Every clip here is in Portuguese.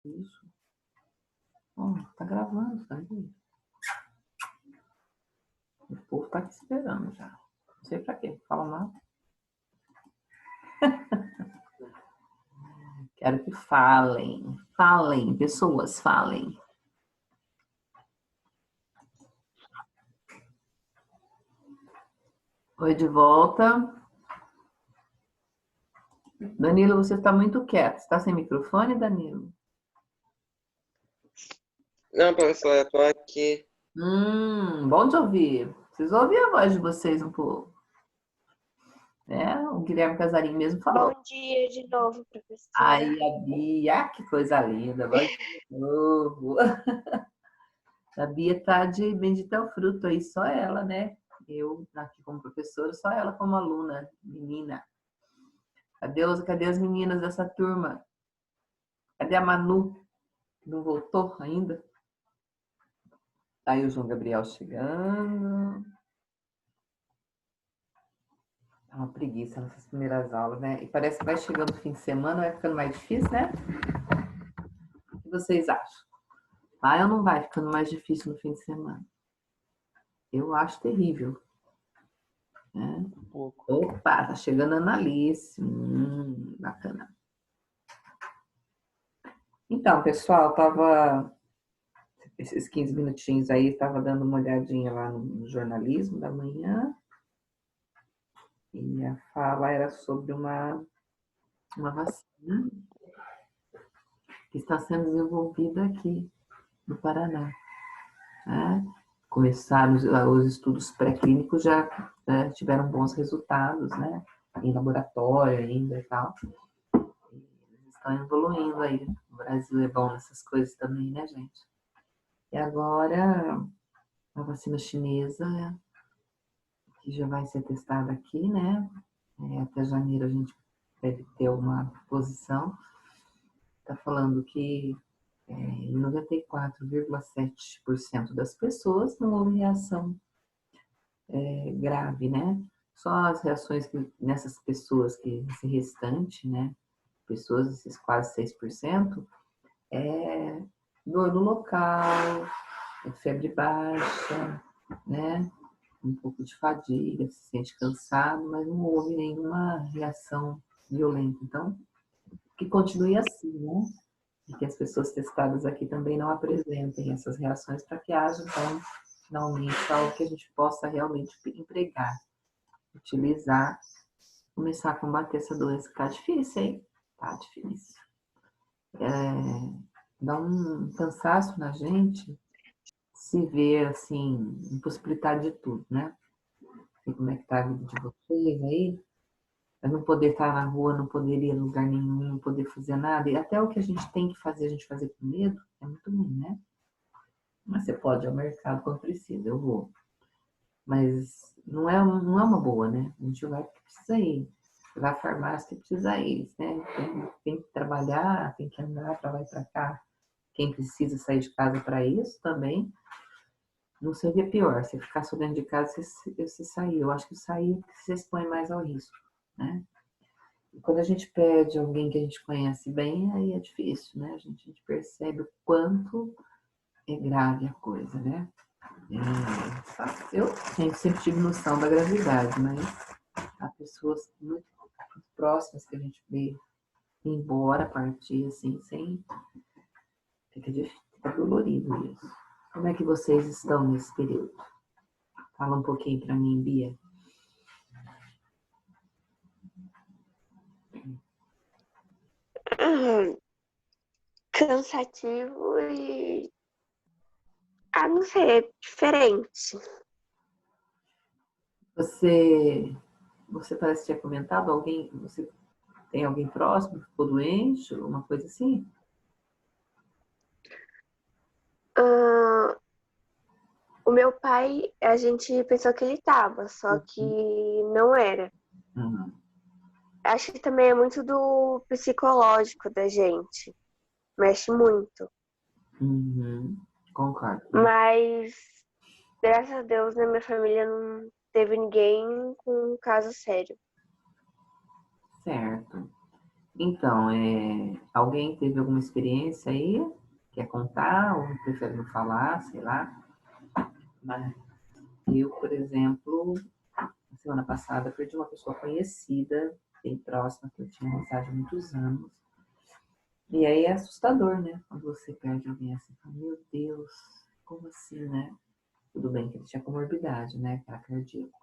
Isso. Ó, tá gravando, tá aí. O povo tá aqui esperando já. Não sei pra quê. Fala nada. Quero que falem. Falem, pessoas, falem. Oi, de volta. Danilo, você está muito quieto. Você está sem microfone, Danilo? Não, professor, eu tô aqui. Bom de ouvir. Preciso ouvir a voz de vocês um pouco. O Guilherme Casarim mesmo falou. Bom dia de novo, professora. Aí, a Bia, que coisa linda. Bom dia de novo. A Bia tá de bendito é o fruto aí, só ela, né? Eu aqui como professora, só ela como aluna, menina. Cadê as meninas dessa turma? Cadê a Manu? Não voltou ainda? Tá aí o João Gabriel chegando. Tá uma preguiça nessas primeiras aulas, né? E parece que vai chegando o fim de semana, vai ficando mais difícil, né? O que vocês acham? Vai ou não vai ficando mais difícil no fim de semana? Eu acho terrível. Né? Um pouco. Opa, tá chegando a Analice. Bacana. Então, pessoal, tava esses 15 minutinhos aí, tava dando uma olhadinha lá no jornalismo da manhã. E a fala era sobre uma vacina que está sendo desenvolvida aqui no Paraná. Né? Começaram os estudos pré-clínicos, já tiveram bons resultados, né? Em laboratório ainda e tal. Eles estão evoluindo aí. O Brasil é bom nessas coisas também, né, gente? E agora, a vacina chinesa, que já vai ser testada aqui, né? Até janeiro a gente deve ter uma posição. Está falando que em 94,7% das pessoas não houve reação grave, né? Só as reações que nessas pessoas, que esse restante, né? Pessoas, esses quase 6%, é dor no local, febre baixa, né? Um pouco de fadiga, se sente cansado, mas não houve nenhuma reação violenta. Então, que continue assim, né? E que as pessoas testadas aqui também não apresentem essas reações para que haja, então, finalmente, algo que a gente possa realmente empregar, utilizar, começar a combater essa doença. Tá difícil, hein? Tá difícil. Dá um cansaço na gente se ver, assim, impossibilidade de tudo, né? E como é que tá a vida de vocês aí? Eu não poder estar na rua, não poder ir a lugar nenhum, não poder fazer nada. E até o que a gente tem que fazer, a gente fazer com medo, é muito ruim, né? Mas você pode ir ao mercado quando precisa, eu vou. Mas não é uma boa, né? A gente vai porque precisa ir. Você vai à farmácia, precisa ir, né? Tem que trabalhar, tem que andar para lá e para cá. Quem precisa sair de casa para isso também, não seria pior. Você ficar só dentro de casa, você sair. Eu acho que sair se expõe mais ao risco, né? E quando a gente perde alguém que a gente conhece bem, aí é difícil, né? A gente percebe o quanto é grave a coisa, né? Eu sempre tive noção da gravidade, mas há pessoas muito próximas que a gente vê ir embora, partir assim, sem. Fica dolorido isso. Como é que vocês estão nesse período? Fala um pouquinho para mim, Bia. Cansativo e. Não sei, é diferente. Você parece que tinha comentado, você tem alguém próximo que ficou doente, uma coisa assim? O meu pai, a gente pensou que ele tava, só que não era. Uhum. Acho que também é muito do psicológico da gente. Mexe muito. Uhum. Concordo. Mas, graças a Deus, na minha família não teve ninguém com um caso sério. Certo. Então, alguém teve alguma experiência aí? Quer contar ou prefere não falar, sei lá? Mas eu, por exemplo, na semana passada perdi uma pessoa conhecida, bem próxima, que eu tinha amizade há muitos anos. E aí é assustador, né? Quando você perde alguém assim, fala, meu Deus, como assim, né? Tudo bem que ele tinha comorbidade, né? Que era cardíaco.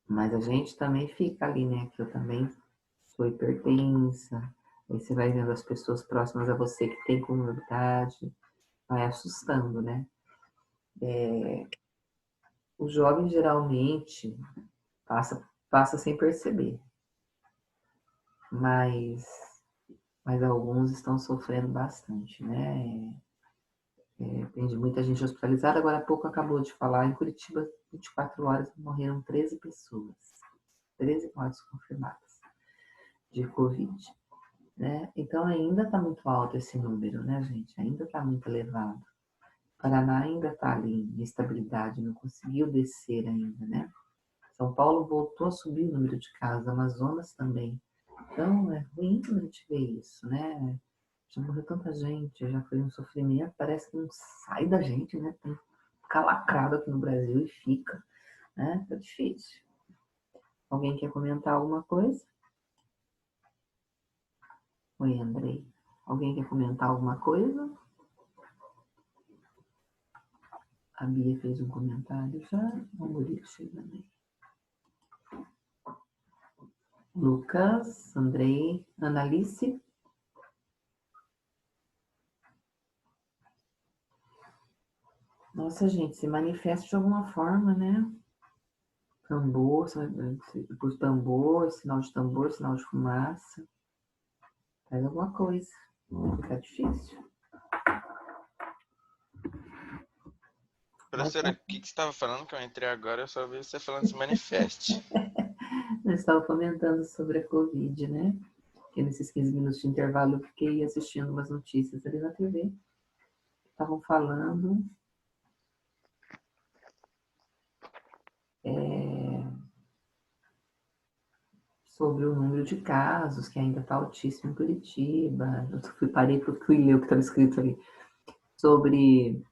Mas a gente também fica ali, né? Que eu também sou hipertensa. Aí você vai vendo as pessoas próximas a você que tem comorbidade, vai assustando, né? O jovem geralmente passa sem perceber, mas, mas alguns estão sofrendo bastante, né? Tem muita gente hospitalizada. Agora há pouco acabou de falar, em Curitiba, 24 horas morreram 13 pessoas. 13 mortes confirmadas de Covid, né? Então ainda está muito alto esse número, né, gente? Ainda está muito elevado. O Paraná ainda está ali em estabilidade, não conseguiu descer ainda, né? São Paulo voltou a subir o número de casos, Amazonas também. Então é ruim quando a gente vê isso, né? Já morreu tanta gente, já foi um sofrimento, parece que não sai da gente, né? Tem que ficar lacrado aqui no Brasil e fica, né? Tá difícil. Alguém quer comentar alguma coisa? Oi, Andrei. Alguém quer comentar alguma coisa? A Bia fez um comentário já. O Murilo chegando aí. Lucas, Andrei, Analice. Nossa, gente, se manifesta de alguma forma, né? Tambor, por tambor, sinal de fumaça. Faz alguma coisa. Fica difícil. Professora, o que você estava falando que eu entrei agora? Eu só ouvi você falando se manifeste. Eu estava comentando sobre a Covid, né? Que nesses 15 minutos de intervalo eu fiquei assistindo umas notícias ali na TV. Estavam falando sobre o número de casos, que ainda está altíssimo em Curitiba. Eu parei para ler o que estava escrito ali. Sobre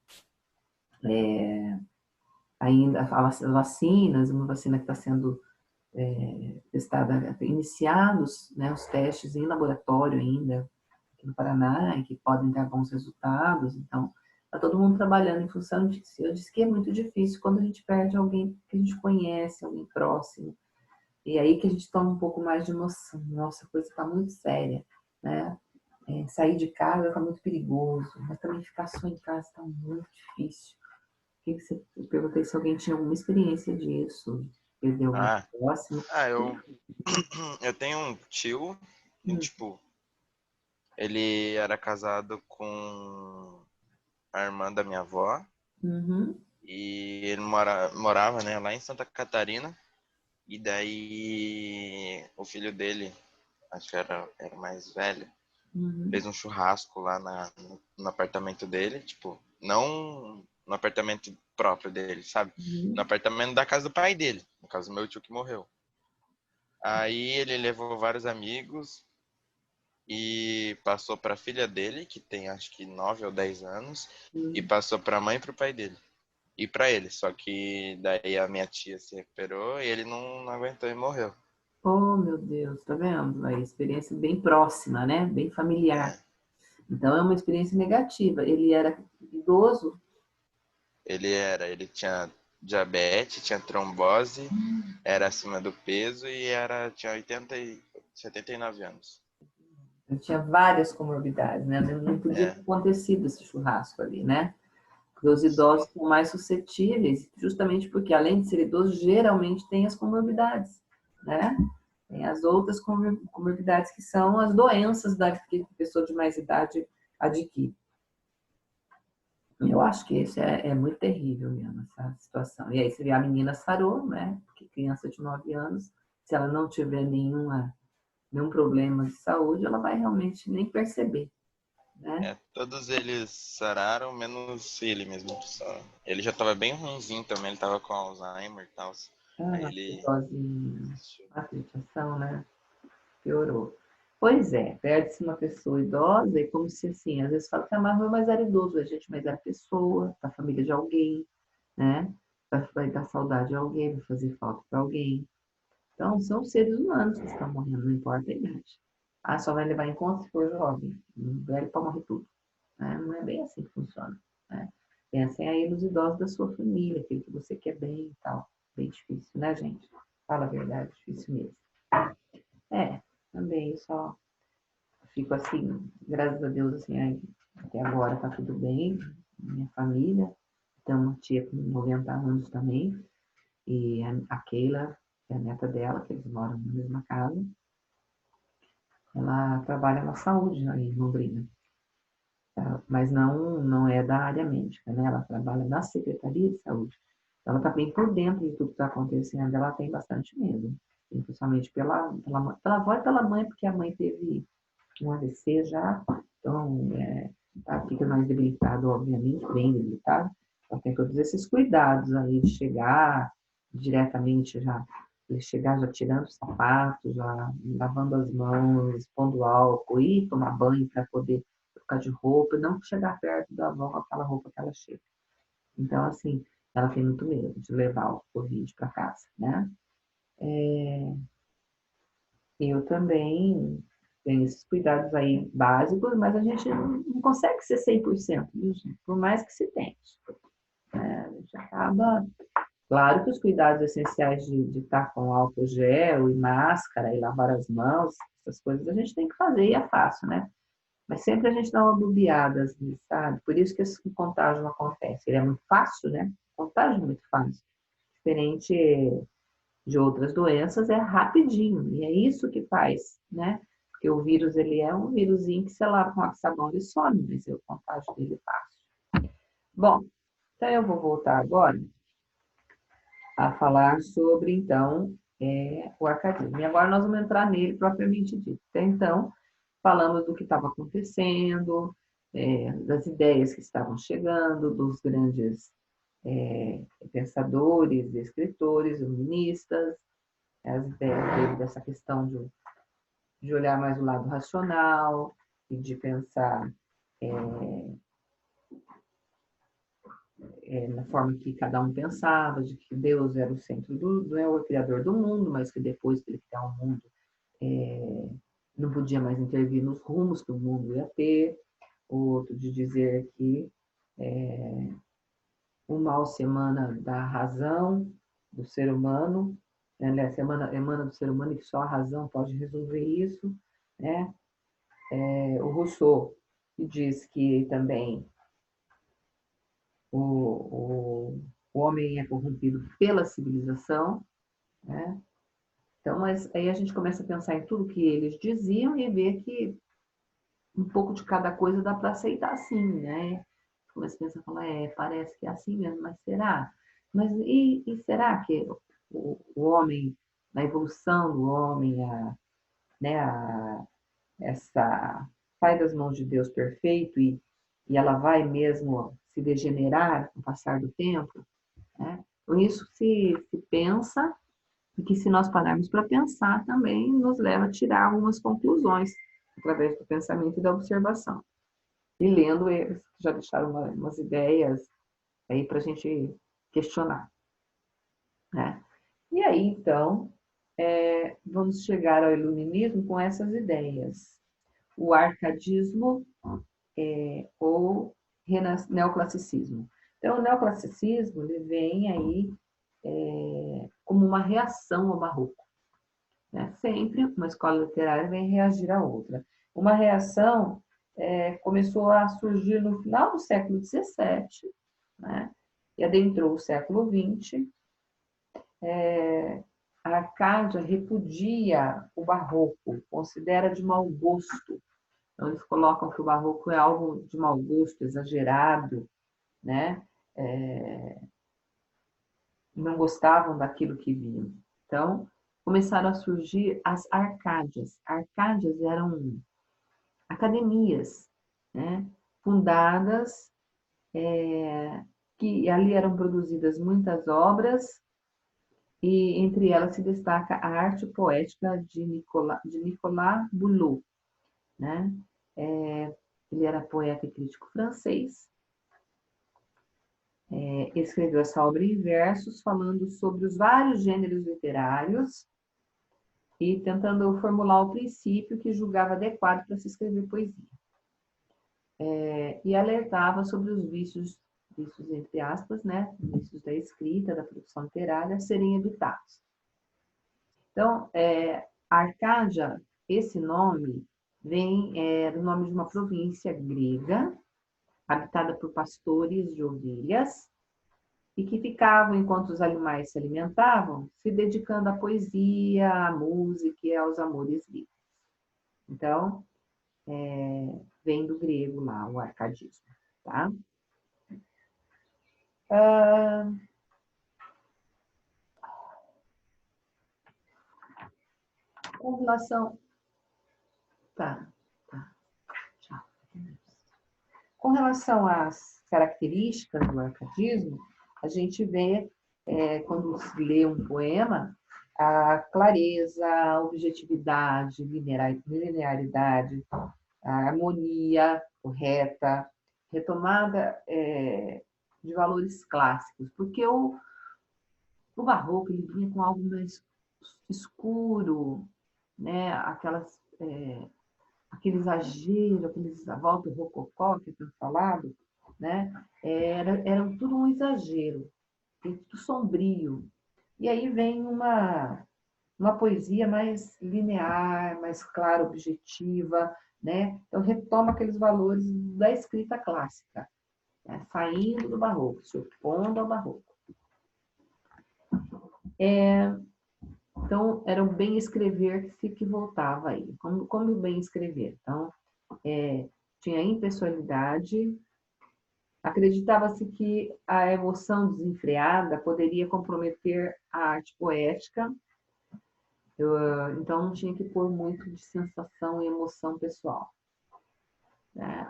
ainda as vacinas, uma vacina que está sendo testada, iniciados, né, os testes em laboratório ainda, aqui no Paraná, e que podem dar bons resultados. Então, está todo mundo trabalhando em função disso. Eu disse que é muito difícil quando a gente perde alguém que a gente conhece, alguém próximo. E aí que a gente toma um pouco mais de noção. Nossa, a coisa está muito séria, né? Sair de casa está muito perigoso, mas também ficar só em casa está muito difícil. Eu perguntei se alguém tinha alguma experiência disso, perdeu alguém Ah, próximo. eu tenho um tio, que, Hum, tipo, ele era casado com a irmã da minha avó uhum, e ele morava, né, lá em Santa Catarina. E daí o filho dele, acho que era mais velho, uhum, fez um churrasco lá no apartamento dele, tipo, não no apartamento próprio dele, sabe? No uhum, apartamento da casa do pai dele, no caso do meu tio que morreu. Aí ele levou vários amigos e passou para a filha dele, que tem acho que 9 ou 10 anos, e uhum. passou para a mãe e para o pai dele. E para ele, só que daí a minha tia se recuperou e ele não aguentou e morreu. Oh, meu Deus, tá vendo? A experiência bem próxima, né? Bem familiar. É. Então é uma experiência negativa. Ele era idoso. Ele tinha diabetes, tinha trombose, era acima do peso e tinha 79 anos. Ele tinha várias comorbidades, né? Não podia É, ter acontecido esse churrasco ali, né? Porque os idosos sim. são mais suscetíveis, justamente porque, além de ser idoso, geralmente tem as comorbidades, né? Tem as outras comorbidades que são as doenças da que a pessoa de mais idade adquire. Eu acho que isso é muito terrível mesmo, essa situação. E aí você vê a menina sarou, né? Porque criança de 9 anos, se ela não tiver nenhum problema de saúde, ela vai realmente nem perceber, né? Todos eles sararam, menos ele mesmo. Ele já tava bem ruimzinho também, ele tava com Alzheimer e tal. Aí Ah, ele sozinho, desistiu. a situação, né? piorou. Pois é, perde-se uma pessoa idosa e como se assim, às vezes fala que mas era idoso, a gente, mas era pessoa, da família de alguém, né? Vai dar saudade de alguém, vai fazer falta para alguém. Então, são seres humanos que estão morrendo, não importa a idade. Ah, só vai levar em conta se for jovem. Velho para morrer tudo. Né? Não é bem assim que funciona. Né? Pensem aí nos idosos da sua família, aquele que você quer bem e tal. Bem difícil, né, gente? Fala a verdade, difícil mesmo. Também só fico assim, graças a Deus, assim, até agora tá tudo bem. Minha família, tem uma tia com 90 anos também, e a Keila, que é a neta dela, que eles moram na mesma casa, ela trabalha na saúde aí em Londrina. Mas não é da área médica, né? Ela trabalha na Secretaria de Saúde. Ela está bem por dentro de tudo que está acontecendo, ela tem bastante medo, principalmente pela avó e pela mãe, porque a mãe teve um AVC já, então fica mais debilitado, obviamente, bem debilitado. Então tem todos esses cuidados aí de chegar diretamente já, de chegar já tirando os sapatos, já lavando as mãos, pondo álcool, e tomar banho para poder trocar de roupa, não chegar perto da avó com aquela roupa que ela chega. Então, assim, ela tem muito medo de levar o Covid para casa, né? Eu também tenho esses cuidados aí básicos, mas a gente não consegue ser 100%, viu, gente? Por mais que se tente. A gente acaba... Claro que os cuidados essenciais de estar com álcool gel e máscara e lavar as mãos, essas coisas a gente tem que fazer e é fácil, né? Mas sempre a gente dá uma bobeada, assim, sabe? Por isso que esse contágio não acontece. Ele é muito fácil, né? O contágio é muito fácil. Diferente de outras doenças, é rapidinho. E é isso que faz, né? Porque o vírus, ele é um vírusinho que você lava com água e sabão, ele some, mas o contágio dele é fácil. Bom, então eu vou voltar agora a falar sobre, então, o arcadismo. E agora nós vamos entrar nele propriamente dito. Até então, falamos do que estava acontecendo, das ideias que estavam chegando, dos grandes pensadores, escritores, iluministas, as ideias dele dessa questão de olhar mais o lado racional e de pensar na forma que cada um pensava, de que Deus era o centro não é o criador do mundo, mas que depois que ele criar o mundo, não podia mais intervir nos rumos que o mundo ia ter. Outro de dizer que o mal se emana da razão do ser humano, né? Se emana do ser humano e que só a razão pode resolver isso, né? O Rousseau que diz que também o homem é corrompido pela civilização, né? Então, mas aí a gente começa a pensar em tudo que eles diziam e ver que um pouco de cada coisa dá para aceitar assim, né? Começa a pensar, falar, parece que é assim mesmo, mas será? Mas e será que o homem, na evolução do homem, essa sai das mãos de Deus perfeito e ela vai mesmo se degenerar com o passar do tempo, né? Com isso se pensa e que se nós pararmos para pensar também nos leva a tirar algumas conclusões através do pensamento e da observação. E lendo eles, que já deixaram umas ideias aí para a gente questionar, né? E aí, então, vamos chegar ao iluminismo com essas ideias. O arcadismo ou neoclassicismo. Então, o neoclassicismo ele vem aí como uma reação ao barroco, né? Sempre uma escola literária vem reagir à outra. Uma reação começou a surgir no final do século XVII, né? E adentrou o século XX. A Arcádia repudia o barroco, considera de mau gosto. Então, eles colocam que o barroco é algo de mau gosto, exagerado, né? Não gostavam daquilo que viam. Então, começaram a surgir as Arcádias. Arcádias eram academias, né? Fundadas, que ali eram produzidas muitas obras e entre elas se destaca a arte poética de Nicolas Boulot, né? Ele era poeta e crítico francês. Escreveu essa obra em versos, falando sobre os vários gêneros literários e tentando formular o princípio que julgava adequado para se escrever poesia. E alertava sobre os vícios entre aspas, né? Vícios da escrita, da produção literária, serem evitados. Então, Arcádia, esse nome, vem do nome de uma província grega, habitada por pastores de ovelhas, e que ficavam, enquanto os animais se alimentavam, se dedicando à poesia, à música e aos amores livres. Então, vem do grego lá, o arcadismo, tá? Com relação... Tá. Tchau. Com relação às características do arcadismo, a gente vê, quando se lê um poema, a clareza, a objetividade, linearidade, a harmonia correta, retomada de valores clássicos, porque o barroco ele vinha com algo mais escuro, né? Aquele exagero, a volta do rococó que eu tenho falado, né? Era tudo um exagero, tudo sombrio. E aí vem uma poesia mais linear, mais clara, objetiva, né? Então retoma aqueles valores da escrita clássica, né? Saindo do barroco, se opondo ao barroco. Então, era o bem escrever que voltava aí. Como o bem escrever? Então, tinha impessoalidade, acreditava-se que a emoção desenfreada poderia comprometer a arte poética, então não tinha que pôr muito de sensação e emoção pessoal.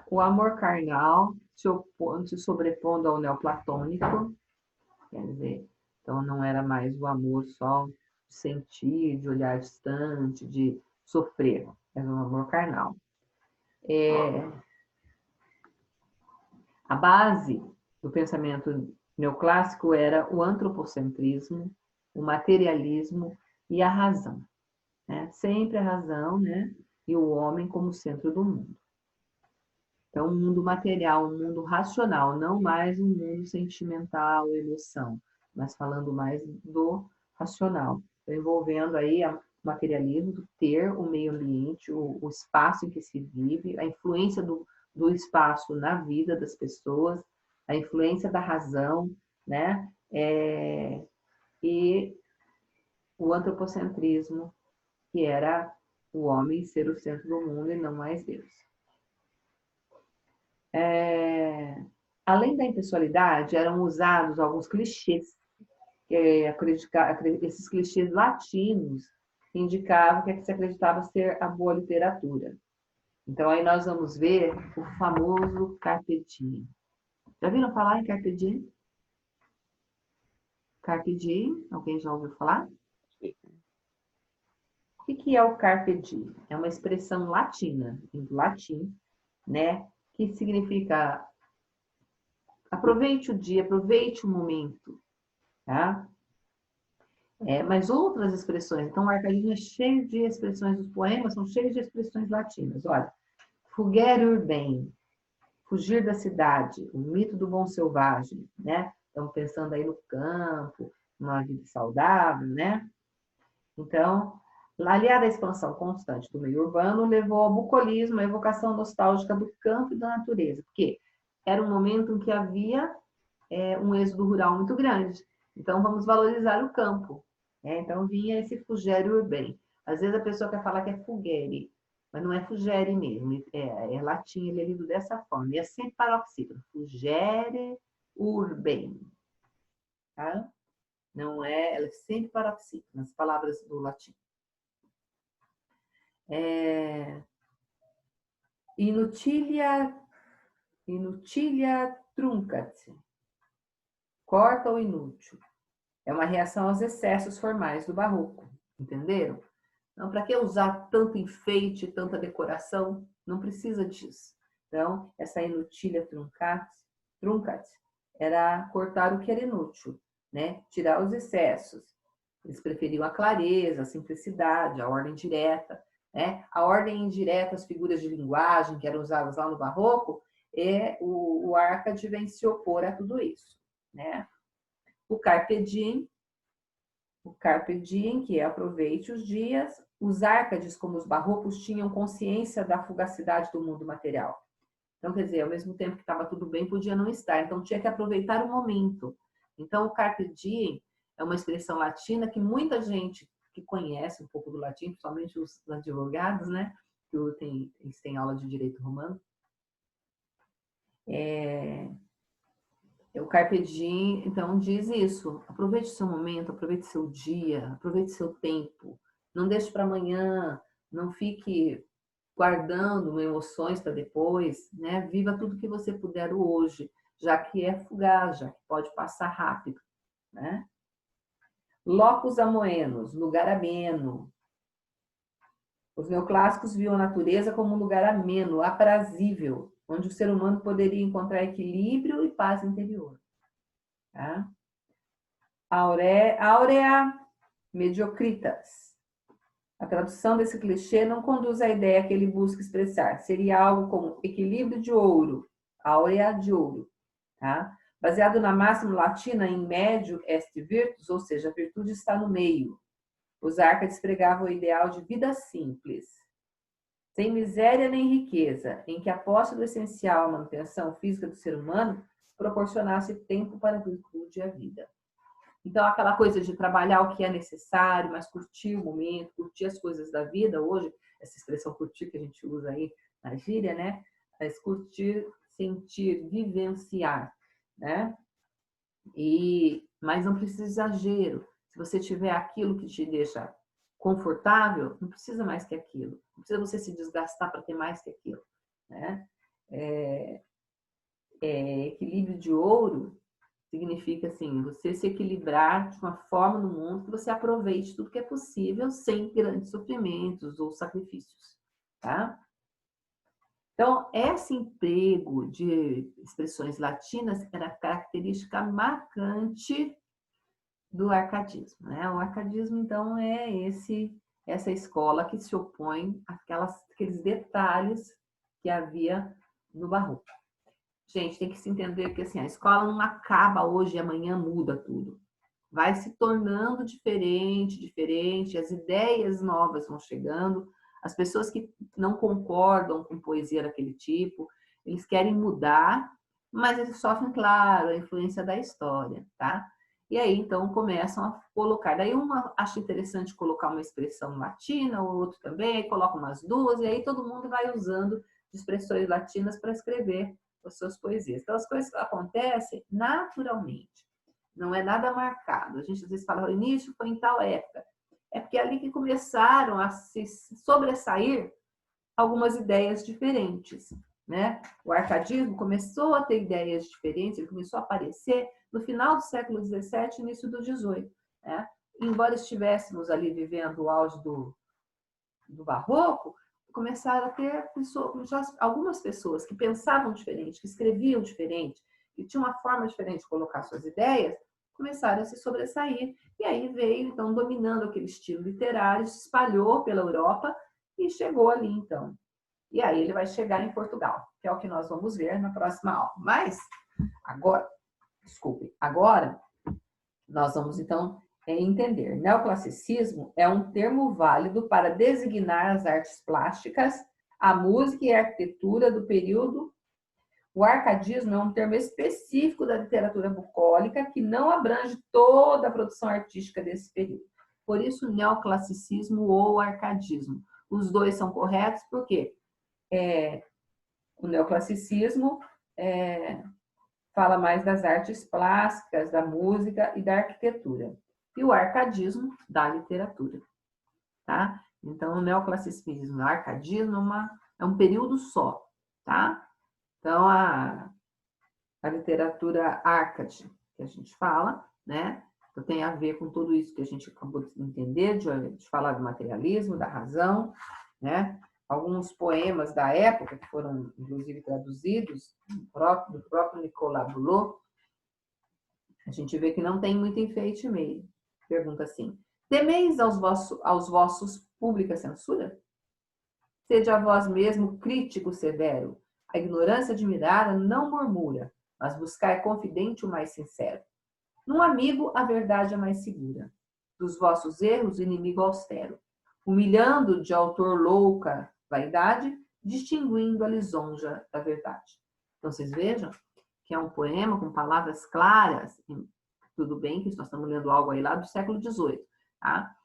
O amor carnal se sobrepondo ao neoplatônico, quer dizer, então não era mais o amor só de sentir, de olhar distante, de sofrer, era um amor carnal. A base do pensamento neoclássico era o antropocentrismo, o materialismo e a razão, né? Sempre a razão, né? E o homem como centro do mundo. Então, um mundo material, um mundo racional, não mais um mundo sentimental, emoção, mas falando mais do racional, envolvendo aí o materialismo, do ter, o meio ambiente, o espaço em que se vive, a influência do espaço na vida das pessoas, a influência da razão, né? E o antropocentrismo, que era o homem ser o centro do mundo e não mais Deus. Além da impessoalidade, eram usados alguns clichês, esses clichês latinos indicavam que se acreditava ser a boa literatura. Então, aí nós vamos ver o famoso Carpe Diem. Já viram falar em Carpe Diem? Carpe Diem, alguém já ouviu falar? O que é o Carpe Diem? É uma expressão latina, em latim, né? Que significa aproveite o dia, aproveite o momento, tá? Mas outras expressões, então o arcadismo é cheio de expressões, os poemas são cheios de expressões latinas. Olha, fugere urbem, fugir da cidade, o mito do bom selvagem, né? Estamos pensando aí no campo, numa vida saudável, né? Então, aliada à expansão constante do meio urbano, levou ao bucolismo, a evocação nostálgica do campo e da natureza, porque era um momento em que havia um êxodo rural muito grande. Então, vamos valorizar o campo. Então, vinha esse fugere urbem. Às vezes a pessoa quer falar que é fugere, mas não é fugere mesmo. É latim, ele é lido dessa forma. E é sempre paroxítono. Fugere urbem. Tá? Não é, ela é sempre paroxítono, nas palavras do latim. Inutilia truncat. Corta o inútil. É uma reação aos excessos formais do barroco, entenderam? Então, para que usar tanto enfeite, tanta decoração? Não precisa disso. Então, essa inutília truncat era cortar o que era inútil, né? Tirar os excessos. Eles preferiam a clareza, a simplicidade, a ordem direta, né? A ordem indireta, as figuras de linguagem que eram usadas lá no barroco, o Arcade vem se opor a tudo isso, né? O Carpe Diem, que é aproveite os dias. Os Árcades, como os barrocos, tinham consciência da fugacidade do mundo material. Então, quer dizer, ao mesmo tempo que estava tudo bem, podia não estar. Então, tinha que aproveitar o momento. Então, o Carpe Diem é uma expressão latina que muita gente que conhece um pouco do latim, principalmente os advogados, né? Que eles têm aula de direito romano. O Carpe Diem, então, diz isso. Aproveite seu momento, aproveite seu dia, aproveite seu tempo. Não deixe para amanhã, não fique guardando emoções para depois, né? Viva tudo que você puder hoje, já que é fugaz, já que pode passar rápido, né? Locus amoenos, lugar ameno. Os neoclássicos viam a natureza como um lugar ameno, aprazível, onde o ser humano poderia encontrar equilíbrio e paz interior. Tá? Aurea mediocritas. A tradução desse clichê não conduz à ideia que ele busca expressar. Seria algo como equilíbrio de ouro, áurea de ouro. Tá? Baseado na máxima latina em médio est virtus, ou seja, a virtude está no meio. Os Árcades pregavam o ideal de vida simples, sem miséria nem riqueza, em que a posse do essencial à manutenção física do ser humano proporcionasse tempo para a virtude e a vida. Então, aquela coisa de trabalhar o que é necessário, mas curtir o momento, curtir as coisas da vida, hoje, essa expressão curtir que a gente usa aí na gíria, né? Mas curtir, sentir, vivenciar, né? Mas não precisa de exagero. Se você tiver aquilo que te deixa confortável, não precisa mais que aquilo. Não precisa você se desgastar para ter mais que aquilo, né? Equilíbrio de ouro significa assim, você se equilibrar de uma forma no mundo que você aproveite tudo que é possível sem grandes sofrimentos ou sacrifícios, tá? Então, esse emprego de expressões latinas era característica marcante do arcadismo, né? O arcadismo, então, é essa escola que se opõe àqueles detalhes que havia no barroco. Gente, tem que se entender que assim, a escola não acaba hoje e amanhã muda tudo. Vai se tornando diferente, as ideias novas vão chegando, as pessoas que não concordam com poesia daquele tipo, eles querem mudar, mas eles sofrem, claro, a influência da história, tá? E aí, então, começam a colocar. Daí, uma acha interessante colocar uma expressão latina, o outro também, coloca umas duas, e aí todo mundo vai usando expressões latinas para escrever as suas poesias. Então, as coisas acontecem naturalmente. Não é nada marcado. A gente às vezes fala, o início foi em tal época. É porque é ali que começaram a se sobressair algumas ideias diferentes, né? O arcadismo começou a ter ideias diferentes, ele começou a aparecer no final do século XVII e início do XVIII, né? Embora estivéssemos ali vivendo o auge do barroco, começaram a ter algumas pessoas que pensavam diferente, que escreviam diferente, que tinham uma forma diferente de colocar suas ideias, começaram a se sobressair. E aí veio, então, dominando aquele estilo literário, se espalhou pela Europa e chegou ali, então. E aí ele vai chegar em Portugal, que é o que nós vamos ver na próxima aula. Mas, agora nós vamos, então, entender. Neoclassicismo é um termo válido para designar as artes plásticas, a música e a arquitetura do período. O arcadismo é um termo específico da literatura bucólica que não abrange toda a produção artística desse período. Por isso, neoclassicismo ou arcadismo. Os dois são corretos porque o neoclassicismo fala mais das artes plásticas, da música e da arquitetura. E o arcadismo da literatura, tá? Então, o neoclassicismo e o arcadismo é um período só, tá? Então, a literatura arcade, que a gente fala, né? Então, tem a ver com tudo isso que a gente acabou de entender, de falar do materialismo, da razão, né? Alguns poemas da época, que foram, inclusive, traduzidos, do próprio Nicolas Boulot, a gente vê que não tem muito enfeite meio. Pergunta assim: temeis aos vossos pública censura? Sede a vós mesmo crítico severo. A ignorância admirada não murmura, mas buscai confidente o mais sincero. Num amigo, a verdade é mais segura. Dos vossos erros, inimigo austero. Humilhando de autor louca vaidade, distinguindo a lisonja da verdade. Então, vocês vejam que é um poema com palavras claras. Tudo bem que nós estamos lendo algo aí lá do século XVIII, tá?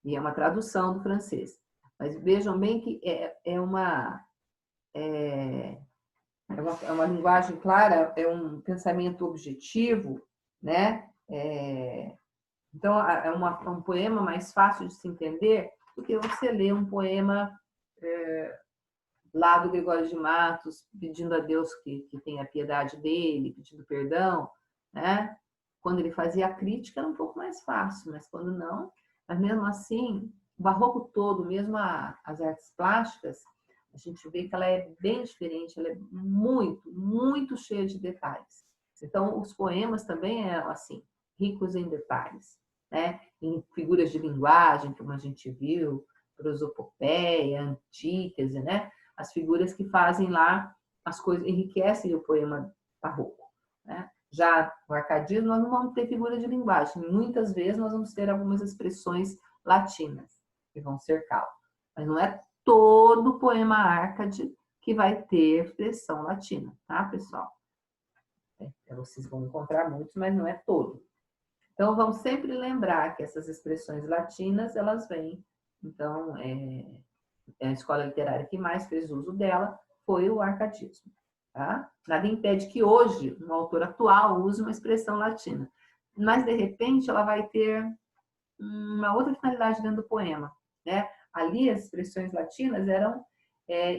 E é uma tradução do francês. Mas vejam bem que é uma linguagem clara, é um pensamento objetivo, né? Então, é um poema mais fácil de se entender do que você ler um poema lá do Gregório de Matos, pedindo a Deus que tenha piedade dele, pedindo perdão, né? Quando ele fazia a crítica era um pouco mais fácil, mas quando não, mas mesmo assim, o barroco todo, mesmo as artes plásticas, a gente vê que ela é bem diferente, ela é muito, muito cheia de detalhes. Então, os poemas também eram assim, ricos em detalhes, né? Em figuras de linguagem, como a gente viu, prosopopeia, antítese, né? As figuras que fazem lá as coisas, enriquecem o poema barroco, né? Já no arcadismo, nós não vamos ter figura de linguagem. Muitas vezes nós vamos ter algumas expressões latinas que vão cercá-lo. Mas não é todo o poema Árcade que vai ter expressão latina, tá, pessoal? Vocês vão encontrar muitos, mas não é todo. Então, vamos sempre lembrar que essas expressões latinas, elas vêm. Então, a escola literária que mais fez uso dela foi o arcadismo. Tá? Nada impede que hoje um autor atual use uma expressão latina, mas de repente ela vai ter uma outra finalidade dentro do poema, né? Ali as expressões latinas eram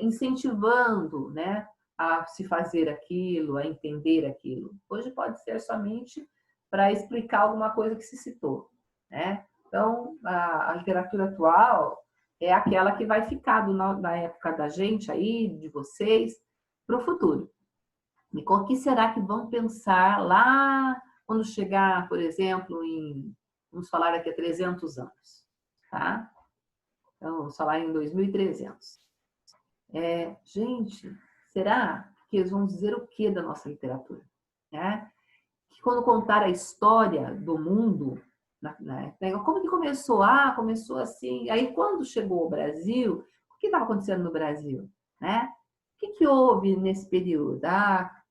incentivando, né, a se fazer aquilo, a entender aquilo. Hoje pode ser somente para explicar alguma coisa que se citou, né? Então a literatura atual é aquela que vai ficar na época da gente aí, de vocês, para o futuro. E com o que será que vão pensar lá quando chegar, por exemplo, vamos falar daqui a 300 anos, tá? Então, vamos falar em 2300. Gente, será que eles vão dizer o que da nossa literatura? Né? Que quando contar a história do mundo, né? Como que começou? Começou assim. Aí, quando chegou ao Brasil, o que estava acontecendo no Brasil? Né? O que houve nesse período?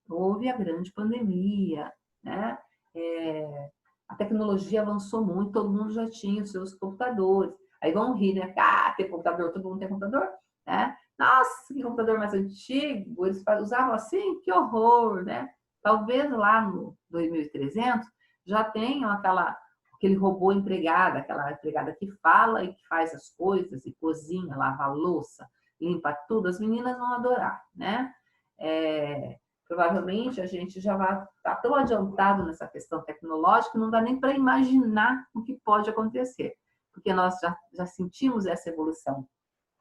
Houve a grande pandemia, né? A tecnologia avançou muito, todo mundo já tinha os seus computadores. Aí vão rir, né? Tem computador, todo mundo tem computador, né? Nossa, que computador mais antigo, eles usavam assim, que horror, né? Talvez lá no 2300 já tenham aquele robô empregada, aquela empregada que fala e que faz as coisas, e cozinha, lava a louça, limpa tudo. As meninas vão adorar, né? Provavelmente a gente já vai estar tão adiantado nessa questão tecnológica que não dá nem para imaginar o que pode acontecer, porque nós já sentimos essa evolução.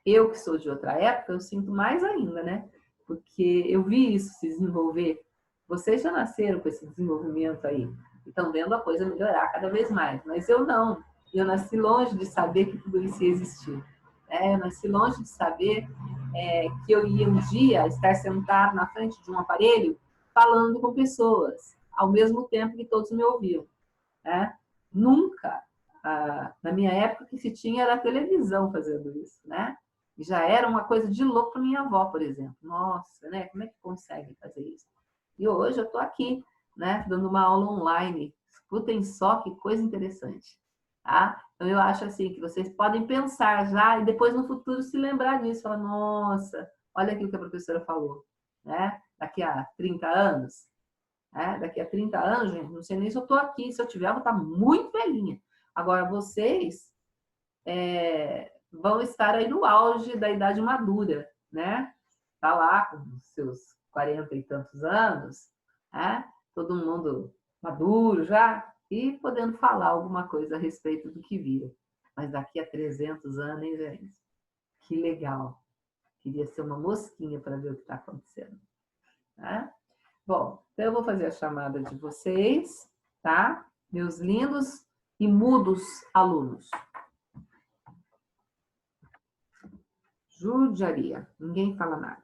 Eu, que sou de outra época, eu sinto mais ainda, né? Porque eu vi isso se desenvolver. Vocês já nasceram com esse desenvolvimento aí, e estão vendo a coisa melhorar cada vez mais, mas eu não. Eu nasci longe de saber que tudo isso ia existir. Eu nasci longe de saber que eu ia um dia estar sentado na frente de um aparelho falando com pessoas, ao mesmo tempo que todos me ouviam. Né? Nunca, na minha época, que se tinha era a televisão fazendo isso. Né? E já era uma coisa de louco para minha avó, por exemplo. Nossa, né? Como é que consegue fazer isso? E hoje eu estou aqui, né? Dando uma aula online. Escutem só que coisa interessante. Tá? Então, eu acho assim que vocês podem pensar já e depois no futuro se lembrar disso. Falar, nossa, olha aquilo que a professora falou. Né? Daqui a 30 anos. Né? Daqui a 30 anos, gente, não sei nem se eu estou aqui. Se eu tiver, eu vou estar muito velhinha. Agora, vocês vão estar aí no auge da idade madura. Né? Tá lá com seus 40 e tantos anos. Né? Todo mundo maduro já. e podendo falar alguma coisa a respeito do que viram. Mas daqui a 300 anos, hein, gente? Que legal. Queria ser uma mosquinha para ver o que está acontecendo. Tá? Bom, então eu vou fazer a chamada de vocês, tá? Meus lindos e mudos alunos. Judiaria. Ninguém fala nada.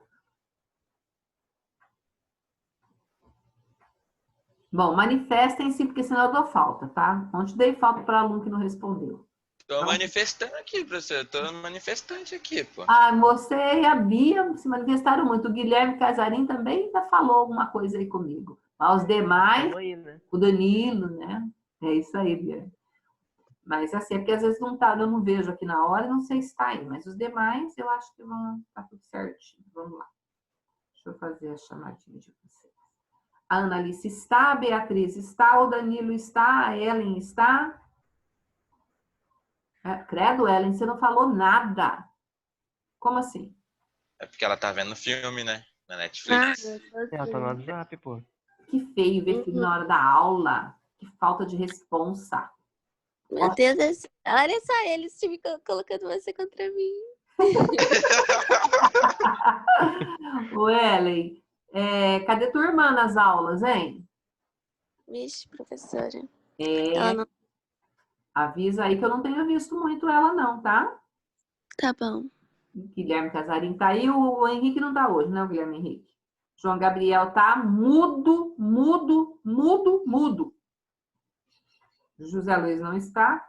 Bom, manifestem-se, porque senão eu dou falta, tá? Ontem dei falta para aluno que não respondeu. Tô manifestando aqui, professor. Tô manifestante aqui, pô. Ah, você e a Bia se manifestaram muito. O Guilherme Casarim também ainda falou alguma coisa aí comigo. Mas os demais, Aí, né? o Danilo, né? É isso aí, Bia. Mas assim, é porque às vezes não tá, eu não vejo aqui na hora, não sei se está aí. Mas os demais, eu acho que vão estar tudo certinho. Vamos lá. Deixa eu fazer a chamadinha de vocês. A Annalice está, a Beatriz está, o Danilo está, a Ellen está. Credo, Ellen, você não falou nada. Como assim? É porque ela tá vendo filme, né? Na Ah, Netflix. Ela tá no WhatsApp, pô. Que feio ver filme na hora da aula. Que falta de responsa. Meu Deus do céu. Olha só, eles ficam colocando você contra mim. Ô, Ellen, cadê tua irmã nas aulas, hein? Vixe, professora. É, Ela não... avisa aí que eu não tenho visto muito ela, não, tá? Tá bom. Guilherme Casarim tá aí, o Henrique não tá hoje, né, o Guilherme Henrique? João Gabriel tá mudo, mudo, mudo, mudo. José Luiz não está.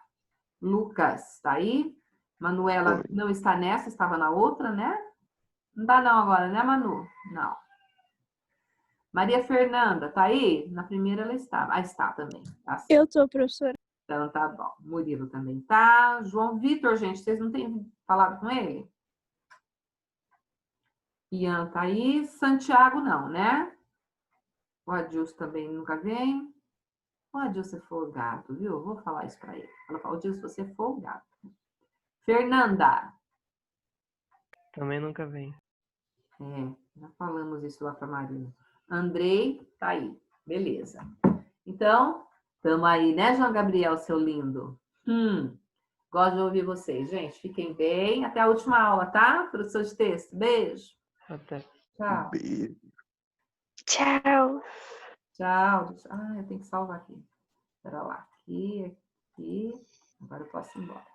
Lucas tá aí. Manuela não está nessa, estava na outra, né? Não dá não agora, né, Manu? Não. Maria Fernanda, tá aí? Na primeira ela estava. Ah, está também. Tá certo. Eu tô, professora. Então tá bom. Murilo também tá. João Vitor, gente, vocês não têm falado com ele? Ian tá aí. Santiago não, né? O Adilson também nunca vem. O Adilson é folgado, viu? Vou falar isso pra ele. Fala, Adilson, você é folgado. Fernanda. Também nunca vem. Já falamos isso lá pra Marina. Andrei, tá aí. Beleza. Então, tamo aí, né, João Gabriel, seu lindo? Gosto de ouvir vocês. Gente, fiquem bem. Até a última aula, tá? Produção de texto. Beijo. Até. Tchau. Beijo. Tchau. Tchau. Ah, eu tenho que salvar aqui. Espera lá. Aqui. Agora eu posso ir embora.